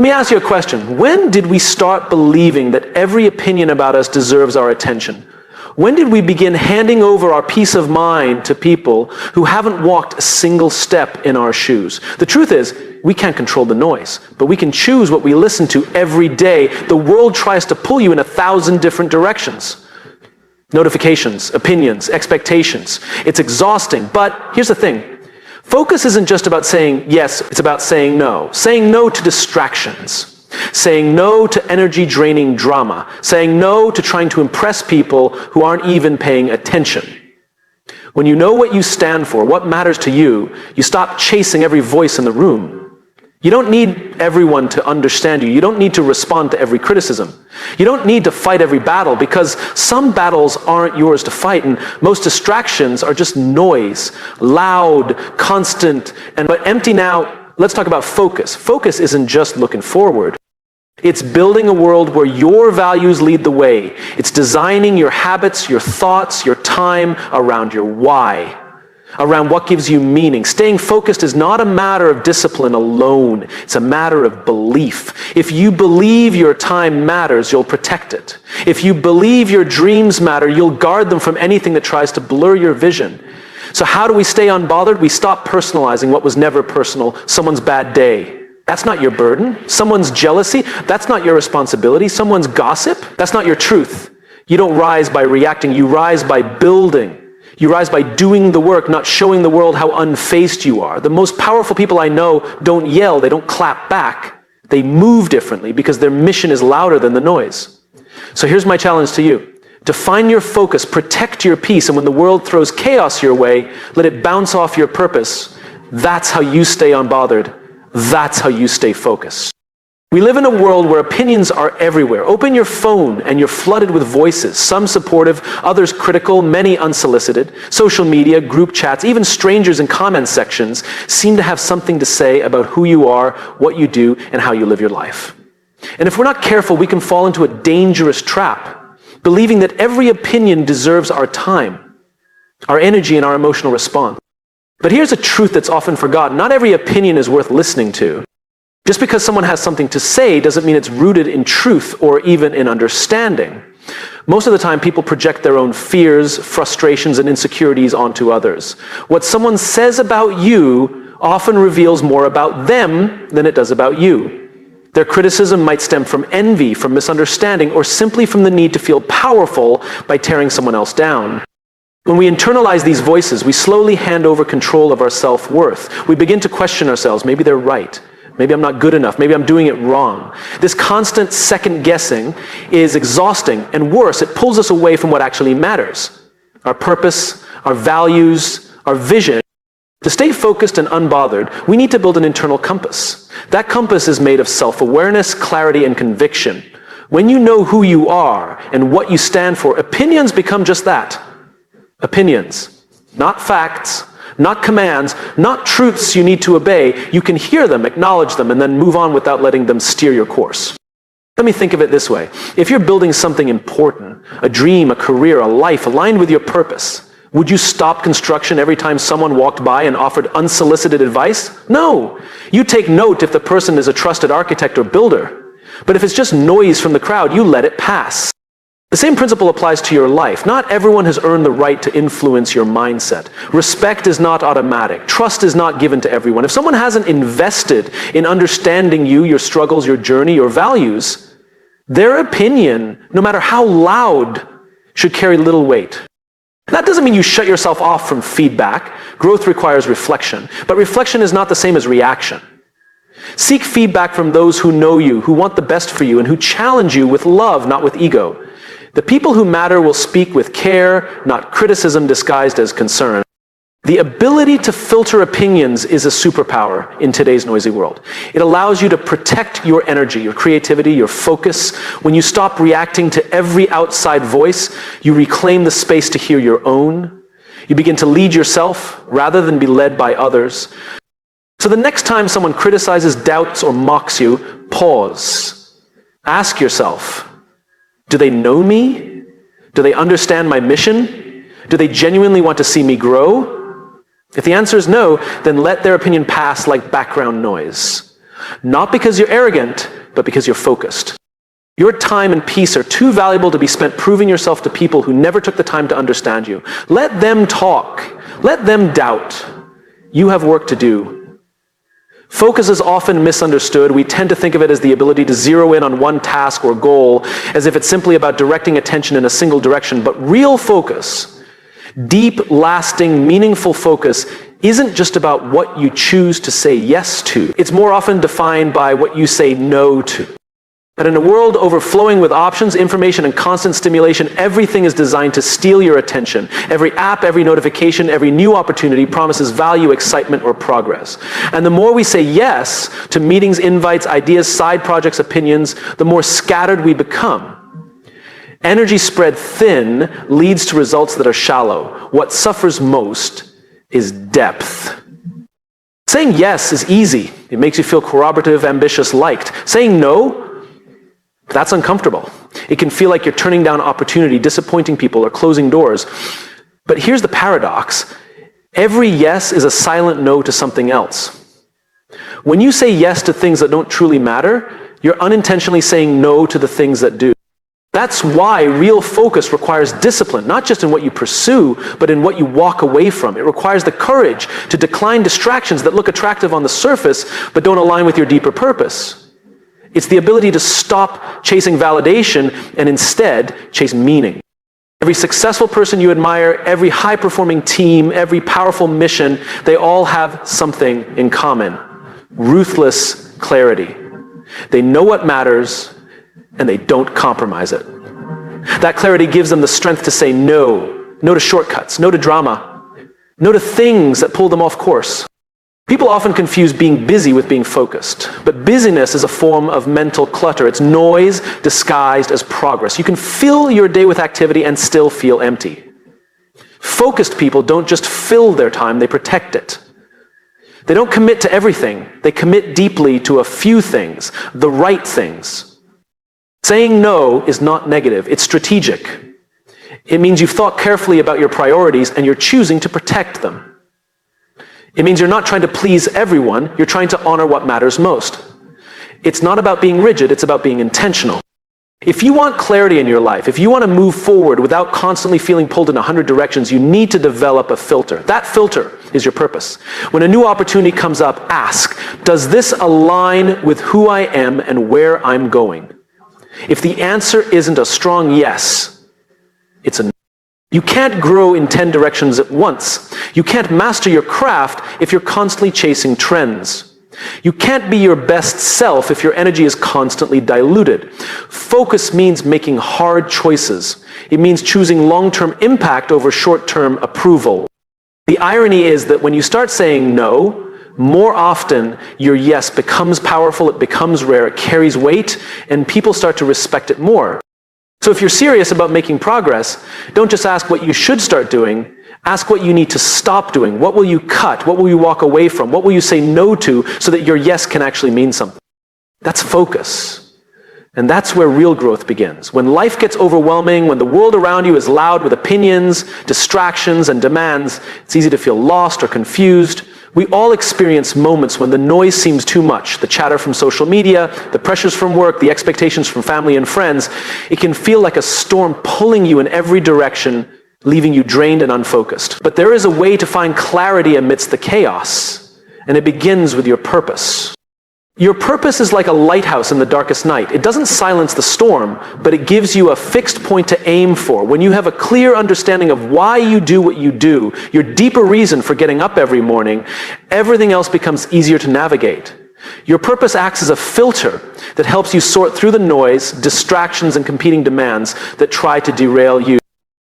Let me ask you a question. When did we start believing that every opinion about us deserves our attention? When did we begin handing over our peace of mind to people who haven't walked a single step in our shoes? The truth is, we can't control the noise, but we can choose what we listen to every day. The world tries to pull you in 1,000 different directions. Notifications, opinions, expectations. It's exhausting, but here's the thing. Focus isn't just about saying yes, it's about saying no. Saying no to distractions. Saying no to energy-draining drama. Saying no to trying to impress people who aren't even paying attention. When you know what you stand for, what matters to you, you stop chasing every voice in the room. You don't need everyone to understand you. You don't need to respond to every criticism. You don't need to fight every battle, because some battles aren't yours to fight, and most distractions are just noise, loud, constant, but empty. Now, let's talk about focus. Focus isn't just looking forward. It's building a world where your values lead the way. It's designing your habits, your thoughts, your time around your why, around what gives you meaning. Staying focused is not a matter of discipline alone. It's a matter of belief. If you believe your time matters, you'll protect it. If you believe your dreams matter, you'll guard them from anything that tries to blur your vision. So how do we stay unbothered? We stop personalizing what was never personal. Someone's bad day. That's not your burden. Someone's jealousy, that's not your responsibility. Someone's gossip, that's not your truth. You don't rise by reacting, you rise by building. You rise by doing the work, not showing the world how unfazed you are. The most powerful people I know don't yell, they don't clap back. They move differently because their mission is louder than the noise. So here's my challenge to you. Define your focus, protect your peace, and when the world throws chaos your way, let it bounce off your purpose. That's how you stay unbothered. That's how you stay focused. We live in a world where opinions are everywhere. Open your phone and you're flooded with voices, some supportive, others critical, many unsolicited. Social media, group chats, even strangers in comment sections seem to have something to say about who you are, what you do, and how you live your life. And if we're not careful, we can fall into a dangerous trap, believing that every opinion deserves our time, our energy, and our emotional response. But here's a truth that's often forgotten. Not every opinion is worth listening to. Just because someone has something to say doesn't mean it's rooted in truth or even in understanding. Most of the time, people project their own fears, frustrations, and insecurities onto others. What someone says about you often reveals more about them than it does about you. Their criticism might stem from envy, from misunderstanding, or simply from the need to feel powerful by tearing someone else down. When we internalize these voices, we slowly hand over control of our self-worth. We begin to question ourselves. Maybe they're right. Maybe I'm not good enough. Maybe I'm doing it wrong. This constant second guessing is exhausting, and worse, it pulls us away from what actually matters. Our purpose, our values, our vision. To stay focused and unbothered, we need to build an internal compass. That compass is made of self-awareness, clarity, and conviction. When you know who you are and what you stand for, opinions become just that. Opinions, not facts, not commands, not truths you need to obey. You can hear them, acknowledge them, and then move on without letting them steer your course. Let me think of it this way. If you're building something important, a dream, a career, a life aligned with your purpose, would you stop construction every time someone walked by and offered unsolicited advice? No. You take note if the person is a trusted architect or builder. But if it's just noise from the crowd, you let it pass. The same principle applies to your life. Not everyone has earned the right to influence your mindset. Respect is not automatic. Trust is not given to everyone. If someone hasn't invested in understanding you, your struggles, your journey, your values, their opinion, no matter how loud, should carry little weight. That doesn't mean you shut yourself off from feedback. Growth requires reflection. But reflection is not the same as reaction. Seek feedback from those who know you, who want the best for you, and who challenge you with love, not with ego. The people who matter will speak with care, not criticism disguised as concern. The ability to filter opinions is a superpower in today's noisy world. It allows you to protect your energy, your creativity, your focus. When you stop reacting to every outside voice, you reclaim the space to hear your own. You begin to lead yourself rather than be led by others. So the next time someone criticizes, doubts, or mocks you, pause. Ask yourself, do they know me? Do they understand my mission? Do they genuinely want to see me grow? If the answer is no, then let their opinion pass like background noise. Not because you're arrogant, but because you're focused. Your time and peace are too valuable to be spent proving yourself to people who never took the time to understand you. Let them talk. Let them doubt. You have work to do. Focus is often misunderstood. We tend to think of it as the ability to zero in on one task or goal, as if it's simply about directing attention in a single direction. But real focus, deep, lasting, meaningful focus, isn't just about what you choose to say yes to. It's more often defined by what you say no to. But in a world overflowing with options, information, and constant stimulation, everything is designed to steal your attention. Every app, every notification, every new opportunity promises value, excitement, or progress. And the more we say yes to meetings, invites, ideas, side projects, opinions, the more scattered we become. Energy spread thin leads to results that are shallow. What suffers most is depth. Saying yes is easy. It makes you feel corroborative, ambitious, liked. Saying no, that's uncomfortable. It can feel like you're turning down opportunity, disappointing people, or closing doors. But here's the paradox. Every yes is a silent no to something else. When you say yes to things that don't truly matter, you're unintentionally saying no to the things that do. That's why real focus requires discipline, not just in what you pursue, but in what you walk away from. It requires the courage to decline distractions that look attractive on the surface, but don't align with your deeper purpose. It's the ability to stop chasing validation and instead chase meaning. Every successful person you admire, every high-performing team, every powerful mission, they all have something in common. Ruthless clarity. They know what matters, and they don't compromise it. That clarity gives them the strength to say no. No to shortcuts, no to drama, no to things that pull them off course. People often confuse being busy with being focused, but busyness is a form of mental clutter. It's noise disguised as progress. You can fill your day with activity and still feel empty. Focused people don't just fill their time, they protect it. They don't commit to everything. They commit deeply to a few things, the right things. Saying no is not negative, it's strategic. It means you've thought carefully about your priorities and you're choosing to protect them. It means you're not trying to please everyone, you're trying to honor what matters most. It's not about being rigid, it's about being intentional. If you want clarity in your life, if you want to move forward without constantly feeling pulled in 100 directions, you need to develop a filter. That filter is your purpose. When a new opportunity comes up, ask, does this align with who I am and where I'm going? If the answer isn't a strong yes, it's a no. You can't grow in 10 directions at once. You can't master your craft if you're constantly chasing trends. You can't be your best self if your energy is constantly diluted. Focus means making hard choices. It means choosing long-term impact over short-term approval. The irony is that when you start saying no, more often your yes becomes powerful, it becomes rare, it carries weight, and people start to respect it more. So if you're serious about making progress, don't just ask what you should start doing, ask what you need to stop doing. What will you cut? What will you walk away from? What will you say no to so that your yes can actually mean something? That's focus. And that's where real growth begins. When life gets overwhelming, when the world around you is loud with opinions, distractions, and demands, it's easy to feel lost or confused. We all experience moments when the noise seems too much. The chatter from social media, the pressures from work, the expectations from family and friends. It can feel like a storm pulling you in every direction, leaving you drained and unfocused. But there is a way to find clarity amidst the chaos, and it begins with your purpose. Your purpose is like a lighthouse in the darkest night. It doesn't silence the storm, but it gives you a fixed point to aim for. When you have a clear understanding of why you do what you do, your deeper reason for getting up every morning, everything else becomes easier to navigate. Your purpose acts as a filter that helps you sort through the noise, distractions, and competing demands that try to derail you.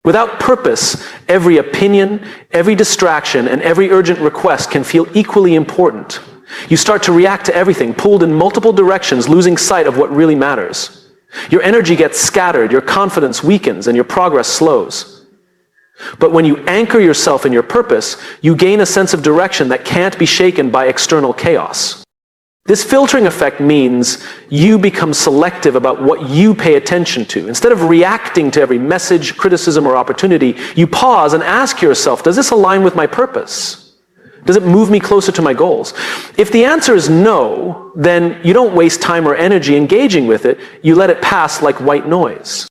Without purpose, every opinion, every distraction, and every urgent request can feel equally important. You start to react to everything, pulled in multiple directions, losing sight of what really matters. Your energy gets scattered, your confidence weakens, and your progress slows. But when you anchor yourself in your purpose, you gain a sense of direction that can't be shaken by external chaos. This filtering effect means you become selective about what you pay attention to. Instead of reacting to every message, criticism, or opportunity, you pause and ask yourself, does this align with my purpose? Does it move me closer to my goals? If the answer is no, then you don't waste time or energy engaging with it. You let it pass like white noise.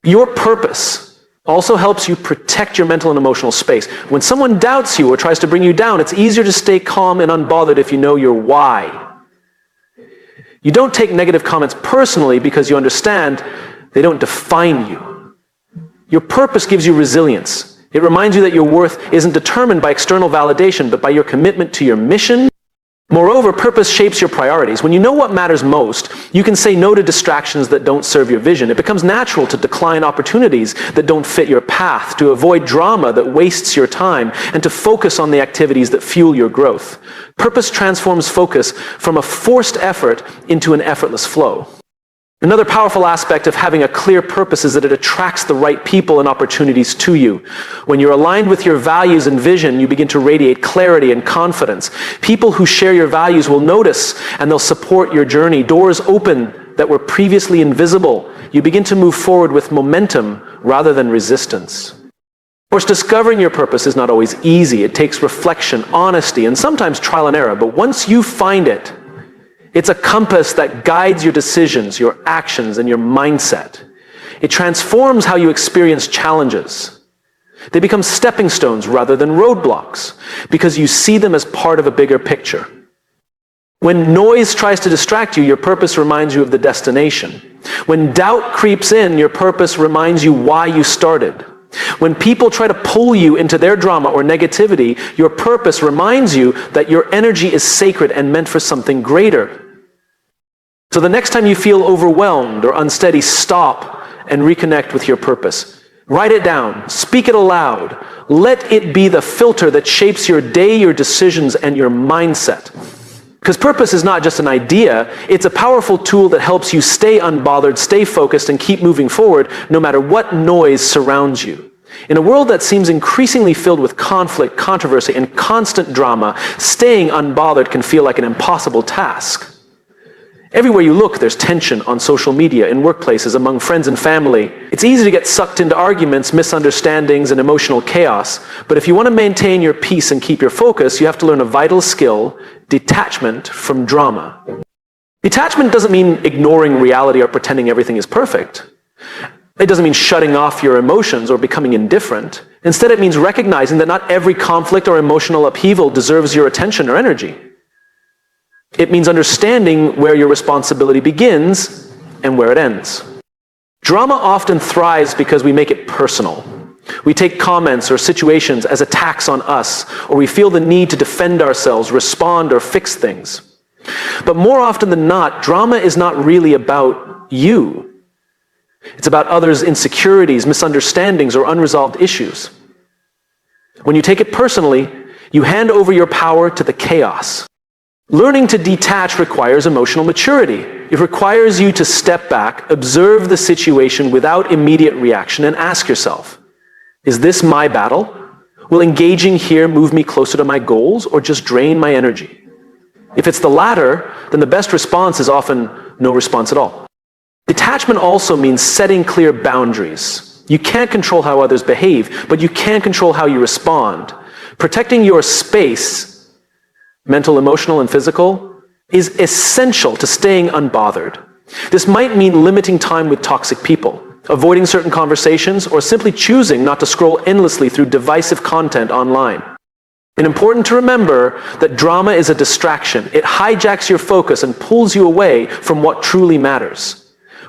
Your purpose also helps you protect your mental and emotional space. When someone doubts you or tries to bring you down, it's easier to stay calm and unbothered if you know your why. You don't take negative comments personally because you understand they don't define you. Your purpose gives you resilience. It reminds you that your worth isn't determined by external validation, but by your commitment to your mission. Moreover, purpose shapes your priorities. When you know what matters most, you can say no to distractions that don't serve your vision. It becomes natural to decline opportunities that don't fit your path, to avoid drama that wastes your time, and to focus on the activities that fuel your growth. Purpose transforms focus from a forced effort into an effortless flow. Another powerful aspect of having a clear purpose is that it attracts the right people and opportunities to you. When you're aligned with your values and vision, you begin to radiate clarity and confidence. People who share your values will notice and they'll support your journey. Doors open that were previously invisible. You begin to move forward with momentum rather than resistance. Of course, discovering your purpose is not always easy. It takes reflection, honesty, and sometimes trial and error. But once you find it, it's a compass that guides your decisions, your actions, and your mindset. It transforms how you experience challenges. They become stepping stones rather than roadblocks because you see them as part of a bigger picture. When noise tries to distract you, your purpose reminds you of the destination. When doubt creeps in, your purpose reminds you why you started. When people try to pull you into their drama or negativity, your purpose reminds you that your energy is sacred and meant for something greater. So the next time you feel overwhelmed or unsteady, stop and reconnect with your purpose. Write it down. Speak it aloud. Let it be the filter that shapes your day, your decisions, and your mindset. Because purpose is not just an idea, it's a powerful tool that helps you stay unbothered, stay focused, and keep moving forward no matter what noise surrounds you. In a world that seems increasingly filled with conflict, controversy, and constant drama, staying unbothered can feel like an impossible task. Everywhere you look, there's tension on social media, in workplaces, among friends and family. It's easy to get sucked into arguments, misunderstandings, and emotional chaos. But if you want to maintain your peace and keep your focus, you have to learn a vital skill: detachment from drama. Detachment doesn't mean ignoring reality or pretending everything is perfect. It doesn't mean shutting off your emotions or becoming indifferent. Instead, it means recognizing that not every conflict or emotional upheaval deserves your attention or energy. It means understanding where your responsibility begins and where it ends. Drama often thrives because we make it personal. We take comments or situations as attacks on us, or we feel the need to defend ourselves, respond, or fix things. But more often than not, drama is not really about you. It's about others' insecurities, misunderstandings, or unresolved issues. When you take it personally, you hand over your power to the chaos. Learning to detach requires emotional maturity. It requires you to step back, observe the situation without immediate reaction, and ask yourself, is this my battle? Will engaging here move me closer to my goals or just drain my energy? If it's the latter, then the best response is often no response at all. Detachment also means setting clear boundaries. You can't control how others behave, but you can control how you respond. Protecting your space, mental, emotional, and physical, is essential to staying unbothered. This might mean limiting time with toxic people, avoiding certain conversations, or simply choosing not to scroll endlessly through divisive content online. It's important to remember that drama is a distraction. It hijacks your focus and pulls you away from what truly matters.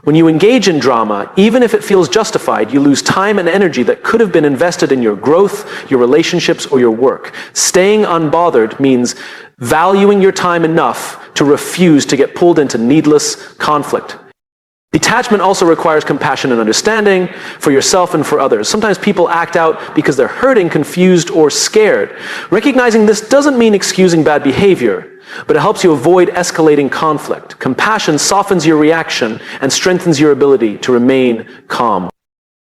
When you engage in drama, even if it feels justified, you lose time and energy that could have been invested in your growth, your relationships, or your work. Staying unbothered means valuing your time enough to refuse to get pulled into needless conflict. Detachment also requires compassion and understanding for yourself and for others. Sometimes people act out because they're hurting, confused, or scared. Recognizing this doesn't mean excusing bad behavior, but it helps you avoid escalating conflict. Compassion softens your reaction and strengthens your ability to remain calm.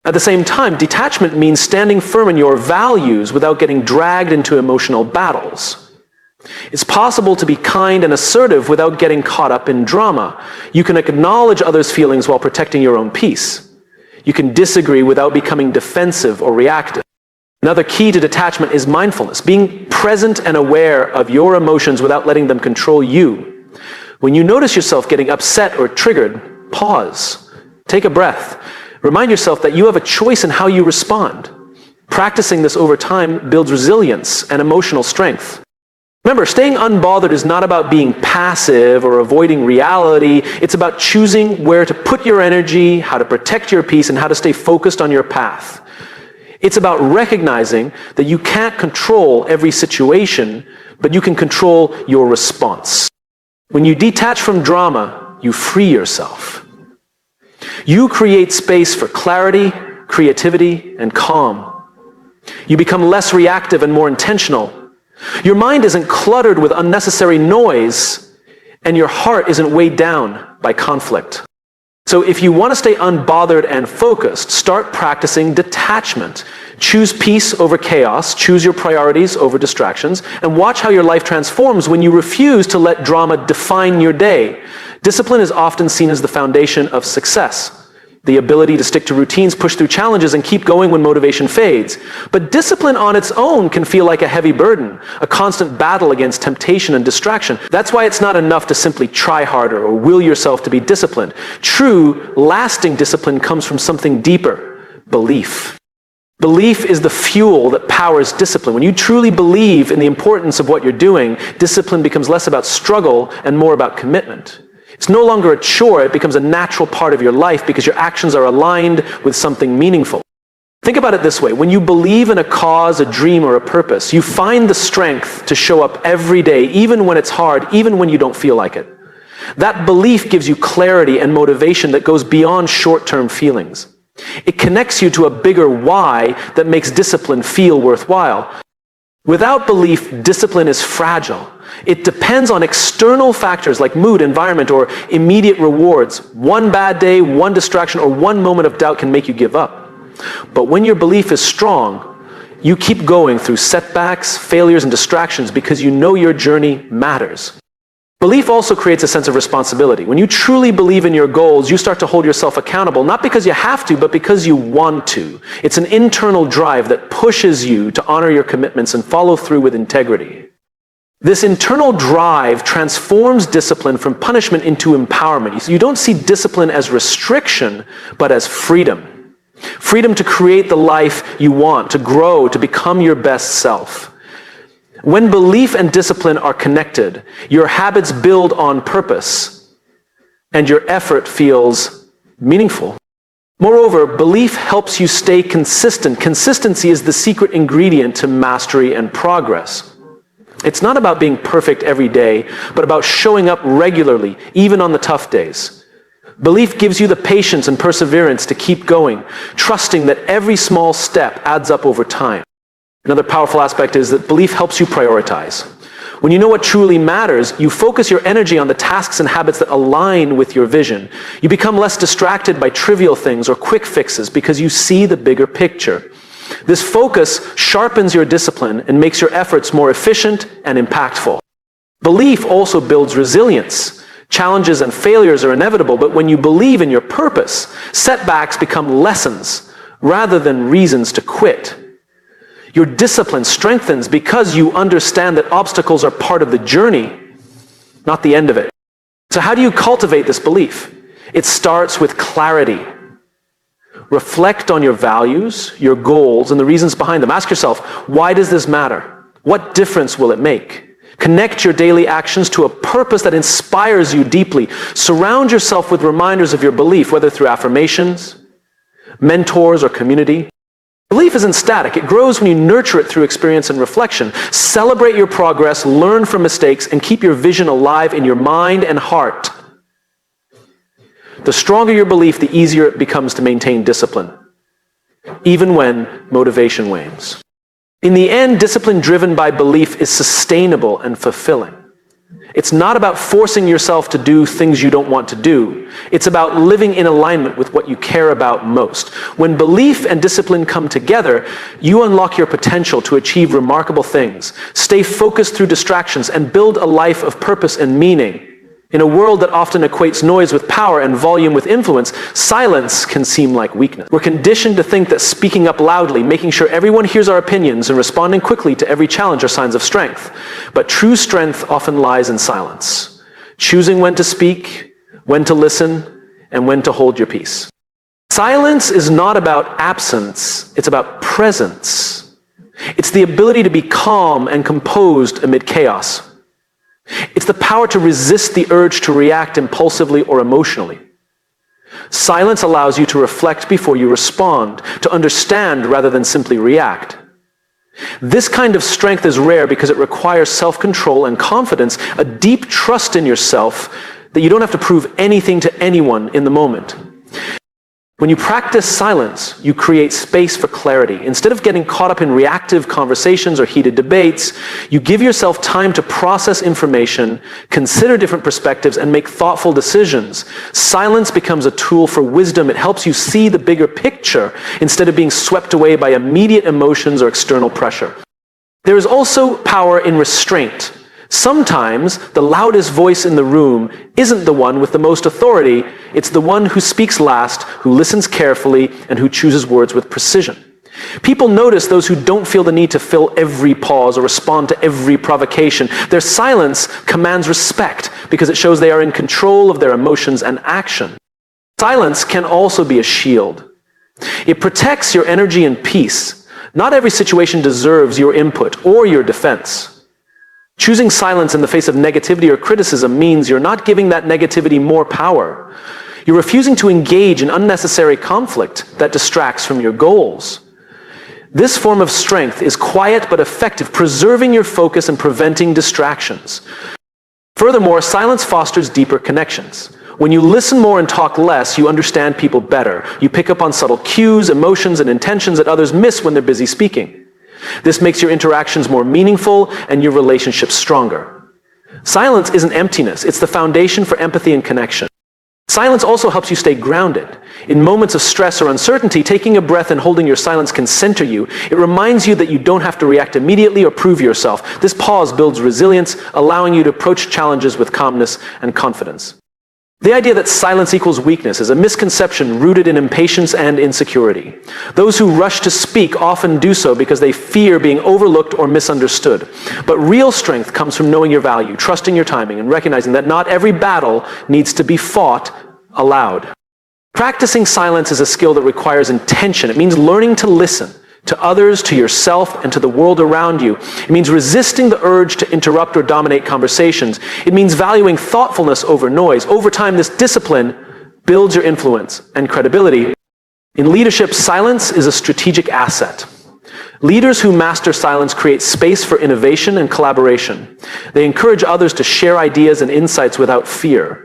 At the same time, detachment means standing firm in your values without getting dragged into emotional battles. It's possible to be kind and assertive without getting caught up in drama. You can acknowledge others' feelings while protecting your own peace. You can disagree without becoming defensive or reactive. Another key to detachment is mindfulness, being present and aware of your emotions without letting them control you. When you notice yourself getting upset or triggered, pause. Take a breath. Remind yourself that you have a choice in how you respond. Practicing this over time builds resilience and emotional strength. Remember, staying unbothered is not about being passive or avoiding reality. It's about choosing where to put your energy, how to protect your peace, and how to stay focused on your path. It's about recognizing that you can't control every situation, but you can control your response. When you detach from drama, you free yourself. You create space for clarity, creativity, and calm. You become less reactive and more intentional. Your mind isn't cluttered with unnecessary noise, and your heart isn't weighed down by conflict. So if you want to stay unbothered and focused, start practicing detachment. Choose peace over chaos, choose your priorities over distractions, and watch how your life transforms when you refuse to let drama define your day. Discipline is often seen as the foundation of success. The ability to stick to routines, push through challenges, and keep going when motivation fades. But discipline on its own can feel like a heavy burden, a constant battle against temptation and distraction. That's why it's not enough to simply try harder or will yourself to be disciplined. True, lasting discipline comes from something deeper: belief. Belief is the fuel that powers discipline. When you truly believe in the importance of what you're doing, discipline becomes less about struggle and more about commitment. It's no longer a chore, it becomes a natural part of your life because your actions are aligned with something meaningful. Think about it this way: when you believe in a cause, a dream, or a purpose, you find the strength to show up every day, even when it's hard, even when you don't feel like it. That belief gives you clarity and motivation that goes beyond short-term feelings. It connects you to a bigger why that makes discipline feel worthwhile. Without belief, discipline is fragile. It depends on external factors like mood, environment, or immediate rewards. One bad day, one distraction, or one moment of doubt can make you give up. But when your belief is strong, you keep going through setbacks, failures, and distractions because you know your journey matters. Belief also creates a sense of responsibility. When you truly believe in your goals, you start to hold yourself accountable, not because you have to, but because you want to. It's an internal drive that pushes you to honor your commitments and follow through with integrity. This internal drive transforms discipline from punishment into empowerment. So you don't see discipline as restriction, but as freedom. Freedom to create the life you want, to grow, to become your best self. When belief and discipline are connected, your habits build on purpose, and your effort feels meaningful. Moreover, belief helps you stay consistent. Consistency is the secret ingredient to mastery and progress. It's not about being perfect every day, but about showing up regularly, even on the tough days. Belief gives you the patience and perseverance to keep going, trusting that every small step adds up over time. Another powerful aspect is that belief helps you prioritize. When you know what truly matters, you focus your energy on the tasks and habits that align with your vision. You become less distracted by trivial things or quick fixes because you see the bigger picture. This focus sharpens your discipline and makes your efforts more efficient and impactful. Belief also builds resilience. Challenges and failures are inevitable, but when you believe in your purpose, setbacks become lessons rather than reasons to quit. Your discipline strengthens because you understand that obstacles are part of the journey, not the end of it. So how do you cultivate this belief? It starts with clarity. Reflect on your values, your goals, and the reasons behind them. Ask yourself, why does this matter? What difference will it make? Connect your daily actions to a purpose that inspires you deeply. Surround yourself with reminders of your belief, whether through affirmations, mentors, or community. Belief isn't static. It grows when you nurture it through experience and reflection. Celebrate your progress, learn from mistakes, and keep your vision alive in your mind and heart. The stronger your belief, the easier it becomes to maintain discipline, even when motivation wanes. In the end, discipline driven by belief is sustainable and fulfilling. It's not about forcing yourself to do things you don't want to do. It's about living in alignment with what you care about most. When belief and discipline come together, you unlock your potential to achieve remarkable things, stay focused through distractions, and build a life of purpose and meaning. In a world that often equates noise with power and volume with influence, silence can seem like weakness. We're conditioned to think that speaking up loudly, making sure everyone hears our opinions, and responding quickly to every challenge are signs of strength. But true strength often lies in silence. Choosing when to speak, when to listen, and when to hold your peace. Silence is not about absence, it's about presence. It's the ability to be calm and composed amid chaos. It's the power to resist the urge to react impulsively or emotionally. Silence allows you to reflect before you respond, to understand rather than simply react. This kind of strength is rare because it requires self-control and confidence, a deep trust in yourself that you don't have to prove anything to anyone in the moment. When you practice silence, you create space for clarity. Instead of getting caught up in reactive conversations or heated debates, you give yourself time to process information, consider different perspectives, and make thoughtful decisions. Silence becomes a tool for wisdom. It helps you see the bigger picture instead of being swept away by immediate emotions or external pressure. There is also power in restraint. Sometimes the loudest voice in the room isn't the one with the most authority, it's the one who speaks last, who listens carefully, and who chooses words with precision. People notice those who don't feel the need to fill every pause or respond to every provocation. Their silence commands respect because it shows they are in control of their emotions and action. Silence can also be a shield. It protects your energy and peace. Not every situation deserves your input or your defense. Choosing silence in the face of negativity or criticism means you're not giving that negativity more power. You're refusing to engage in unnecessary conflict that distracts from your goals. This form of strength is quiet but effective, preserving your focus and preventing distractions. Furthermore, silence fosters deeper connections. When you listen more and talk less, you understand people better. You pick up on subtle cues, emotions, and intentions that others miss when they're busy speaking. This makes your interactions more meaningful and your relationships stronger. Silence isn't emptiness, it's the foundation for empathy and connection. Silence also helps you stay grounded. In moments of stress or uncertainty, taking a breath and holding your silence can center you. It reminds you that you don't have to react immediately or prove yourself. This pause builds resilience, allowing you to approach challenges with calmness and confidence. The idea that silence equals weakness is a misconception rooted in impatience and insecurity. Those who rush to speak often do so because they fear being overlooked or misunderstood. But real strength comes from knowing your value, trusting your timing, and recognizing that not every battle needs to be fought aloud. Practicing silence is a skill that requires intention. It means learning to listen to others, to yourself, and to the world around you. It means resisting the urge to interrupt or dominate conversations. It means valuing thoughtfulness over noise. Over time, this discipline builds your influence and credibility. In leadership, silence is a strategic asset. Leaders who master silence create space for innovation and collaboration. They encourage others to share ideas and insights without fear.